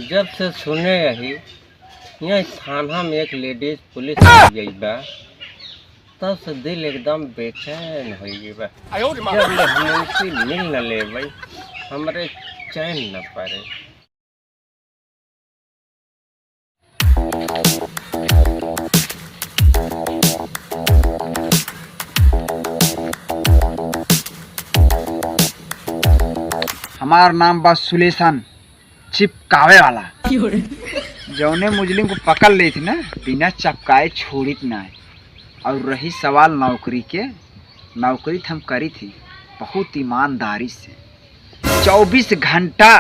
जब से सुने यही यहाँ थाना में एक लेडीज पुलिस आ गई बा, तब से दिल एकदम बेचैन हो गई बा। जब ले हमसे मिल न ले भाई हमारे चैन न पड़े। हमार नाम बा सुलेशन चिपकावे वाला। जौने मुजलिम को पकड़ ली थी ना बिना चपकाए छोड़ित ना है। और रही सवाल नौकरी के, नौकरी हम करी थी बहुत ईमानदारी से, 24 घंटा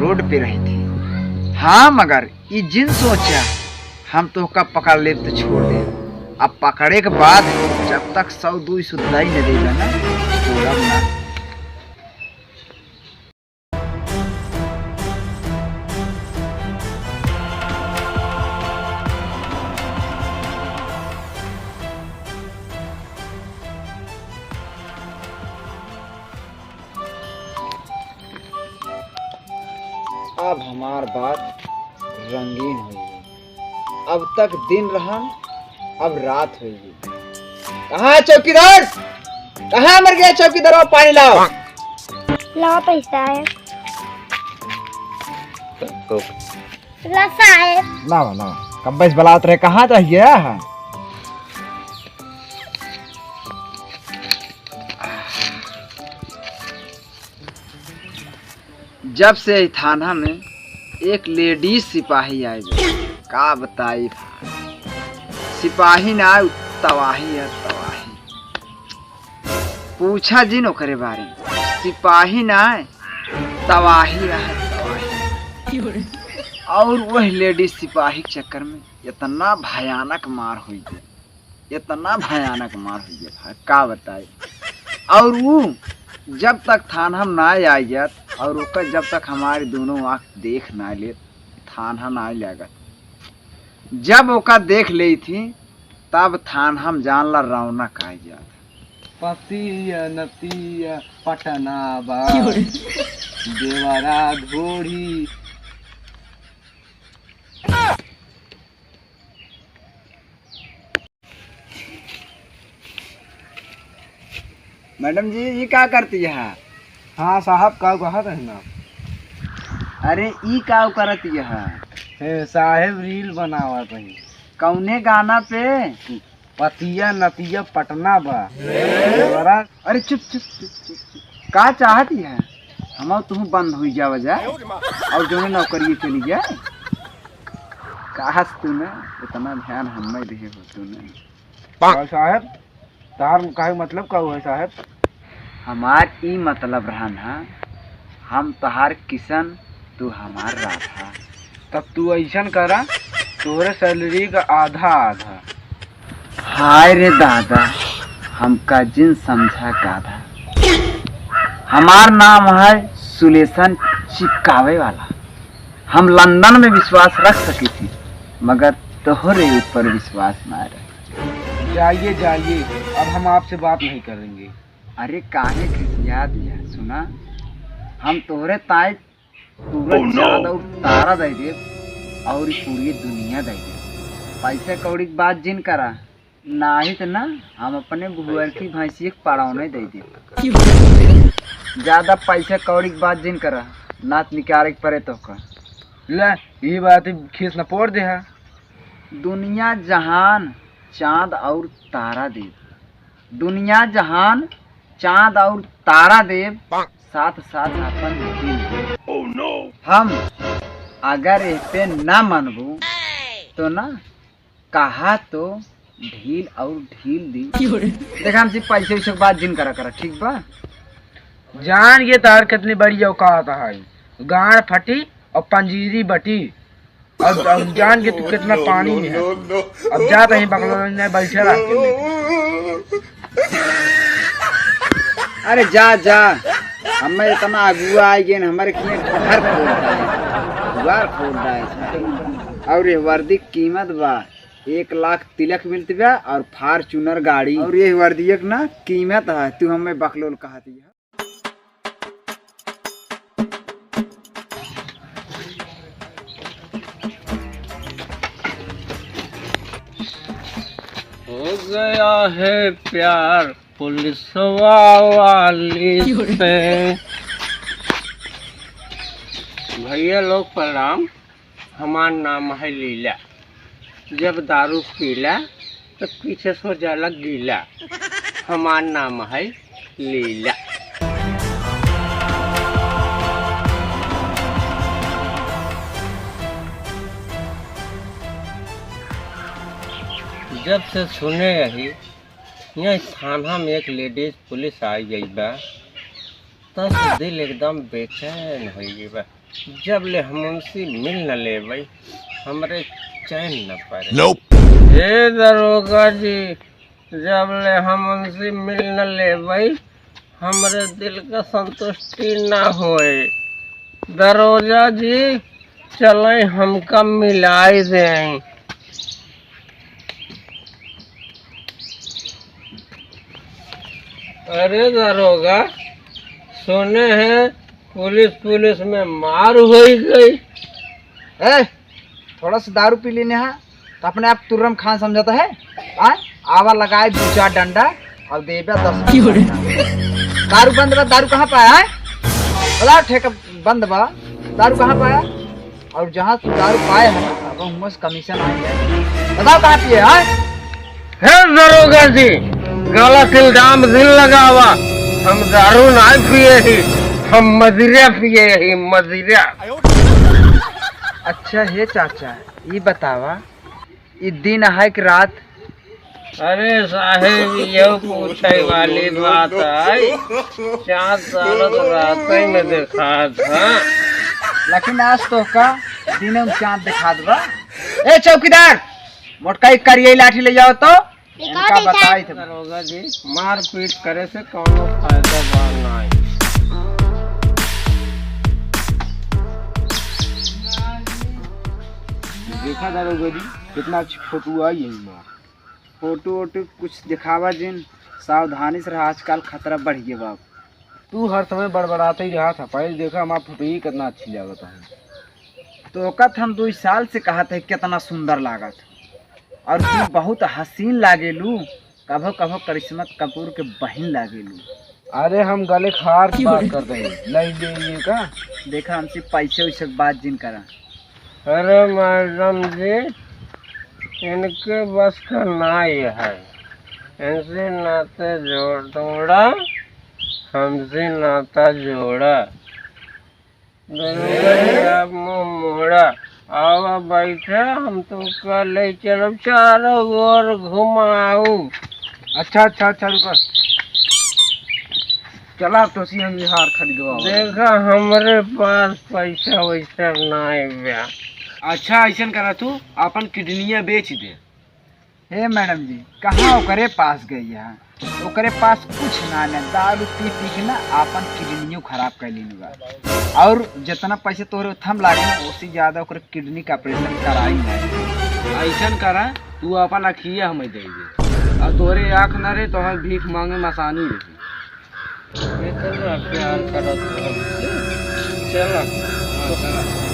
रोड पे रही थी। हाँ मगर ये जिन सोचा हम तो का पकड़ ले तो छोड़ दे, अब पकड़े के बाद जब तक 100-200 दई न देगा ना छोड़ब ना। अब हमार बात रंगीन हुई, अब तक दिन रहा अब रात हुई। कहाँ चौकीदार, कहाँ मर गया चौकीदार? और पानी लाओ। लाओ पैसा है। ला साहब। लाओ लाओ। कब बस बलात रहे कहाँ चाहिए? जब से थाना में एक लेडीज सिपाही आई का बताई, सिपाही ना तवाही है तवाही। पूछा जी नो करे बारे, सिपाही ना तवाही है तवाही। और वह लेडीज सिपाही के चक्कर में इतना भयानक मार हुई है, इतना भयानक मार हुई है का बताई। और वो जब तक थाना में ना आई जात और ओकर जब तक हमारी दोनों आँख देख ना ले थाना ना लगत। जब ओका देख ली थी तब थाना हम जान ला रौनक आ जात। पतिया नतिया पटना बा देवरा घोड़ी। मैडम जी ये क्या करती है? हाँ साहब का कहत है ना। अरे ई का करती है? साहेब रील बनावा कहीं कौने गाना पे? पतिया नतिया पटना बा। अरे चुप चुप चुप चुप चुप। का चाहती है? हम तुम बंद हुई जा वजह और जो नौकरी चली जाए। कहस तूने इतना ध्यान हमें दिए हो तूने। साहब तार का मतलब का हुआ साहब? हमार ई मतलब रहा ना, हम तहार किशन तू हमार राधा। तब तू ऐसा करा तोरे सैलरी का आधा आधा। हाय रे दादा हमका जिन समझा गाधा। हमार नाम है सुलेशन चिपकावे वाला। हम लंदन में विश्वास रख सकी थी मगर तोहरे ऊपर विश्वास ना रहे। जाइए जाइए अब हम आपसे बात नहीं करेंगे। अरे काहे खिसिया दिया? सुना हम तोहरे ताए पूरा चाँद और तारा दे दे और पूरी दुनिया दे दे। पैसे कौड़ी की बात जिन करा नाही तो ना हम अपने गुहर की भैंसी एक पड़ौने दे दे। ज्यादा पैसे कौड़ी की बात जिन करा नात निकाले पड़े तो का ले ये बात खींच न पोड़ दे है। दुनिया जहान चाँद और तारा देव, दुनिया जहान चाँद और तारा देव साथ साथ अपन दिल देव। oh, no. हम अगर इस पे ना मनबू तो ना कहा तो ढील और ढील दी। देखा हम सिर्फ पैसे वैसे बात जिन करा करा ठीक बा। जान ये तार कितनी बड़ी औकात है, गाड़ फटी और पंजीरी बटी। अब जान के तू कितना पानी में है। अब जा कहीं बंगलोर में बैठे रह। अरे जा जा हमें इतना अगुआ आई गए हमारे घर खोल रहा है। और ये वर्दी की कीमत बा 1 लाख तिलक मिलती बा और फार्चूनर गाड़ी। और ये वर्दी एक ना कीमत है तू हमें बकलोल कहती है। गया है प्यार पुलिस वाली से। भैया लोग प्रणाम, हमारा नाम है लीला। जब दारू पीला तो पीछे सो जाला गीला। हमारा नाम है लीला। जब से सुने रही यहाँ थाना में एक लेडीज पुलिस आई गई बा, तब से दिल एकदम बेचैन हो गई बा। जब ले हम उनसे मिल न ले भाई हमरे चैन न पाए। हे दरोगा जी, जब ले हम उनसे मिल न ले भाई हमरे दिल का संतुष्टि ना होए। दरोगा जी चले हमका मिलाई दें। अरे दरोगा, सुने हैं पुलिस में मार हो गई। ए, थोड़ा सा दारू पी लेने है तो अपने आप तुर्रम खान समझाता है। आवा लगाए 2-4 डंडा और देवे 10। दारू बंद बा, दारू कहाँ पाया है? बता, ठेका बंद बा, दारू कहाँ पाया? और जहाँ से दारू पाए है अब उनमें से कमीशन आएंगे। बताओ कहाँ पिए है? हे दरोगा जी, गलत इल्जाम दिल लगावा। हम दारू ना पिए ही, हम मदिरा पिए ही, मदिरा। अच्छा हे चाचा, ये बतावा ये दिन है कि रात? अरे साहेब, ये पूछे वाली बात है। चाँद सारत रात में देखा था, लेकिन आज तो का दिन में चाँद दिखा दबा। ए चौकीदार, मोटका करिए लाठी ले जाओ तो इनका बताई थे। दरोगा जी, मार पीट करे से कोनो फायदा बा नहीं। देखा दरोगा जी कितना अच्छी फोटो आई है। फोटो वोटो कुछ दिखावा जिन, सावधानी से रहा, आजकल खतरा बढ़ गया बाप। तू हर समय बड़बड़ाते ही रहा था, पहले देखा हमारा फोटो ही कितना अच्छी लागत है। तो ओकत हम 2 साल से कहा थे कितना सुंदर लागत और तू बहुत हसीन लागेलू। कभो कभो करिश्मा कपूर के बहन लागेलू। अरे हम गले खार की बात करते हैं, नहीं देंगे का? देखा हमसे पैसे वैसे बात जिन करा। अरे मैडम जी, इनके बस का नाई है। इनसे नाते जोड़ तोड़ा, हमसे नाता जोड़ा। दरोगा जी आप मुँह मोड़ा, आवा बैठे, हम तो कल चलो चारों ओर घुमाऊ। अच्छा रुको, चला तो सी हम हार खरीदवा। देखा हमरे पास पैसा वैसा नहीं बा। अच्छा ऐसा करा, तू अपन किडनियाँ बेच दे। हे मैडम जी, कहाँ ओकरे पास गई है? ओकरे पास कुछ ना न, दारू पी पी के ना अपन किडनियों खराब कर ली बा। और जितना पैसे तोहरे थम लागे उससे ज्यादा ओकरे किडनी का ऑपरेशन कराई ना। ऐसा करा, तू अपन अखिया हमें दे दे और तोरे आँख न रहे तो हम भीख मांगे में आसानी रही। इतना प्यार करो तो चलो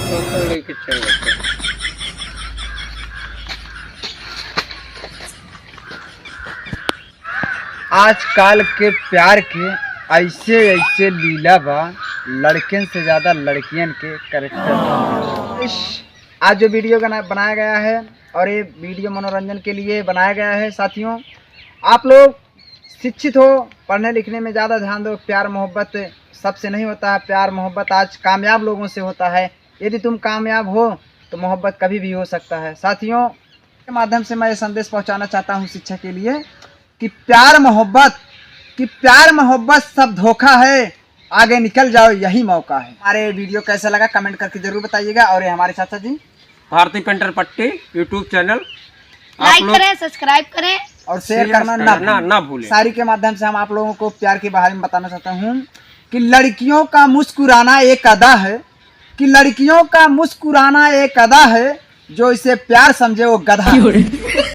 तो लेके चलो। आजकल के प्यार के ऐसे लीला बा, लड़कियन से ज्यादा लड़कियन के कैरेक्टर। आज जो वीडियो बनाया गया है और ये वीडियो मनोरंजन के लिए बनाया गया है। साथियों, आप लोग शिक्षित हो, पढ़ने लिखने में ज़्यादा ध्यान दो। प्यार मोहब्बत सबसे नहीं होता है, प्यार मोहब्बत आज कामयाब लोगों से होता है। यदि तुम कामयाब हो तो मोहब्बत कभी भी हो सकता है। साथियों, के माध्यम से मैं ये संदेश पहुंचाना चाहता हूं शिक्षा के लिए कि प्यार मोहब्बत सब धोखा है, आगे निकल जाओ, यही मौका है। हमारे वीडियो कैसा लगा कमेंट करके जरूर बताइएगा। और ये हमारे चाचा जी भारती पेंटर पट्टी यूट्यूब चैनल लाइक करें, सब्सक्राइब करें और शेयर करना ना भूलें। शायरी के माध्यम से हम आप लोगों को प्यार के बारे में बताना चाहता हूँ कि लड़कियों का मुस्कुराना एक अदा है, जो इसे प्यार समझे वो गधा है।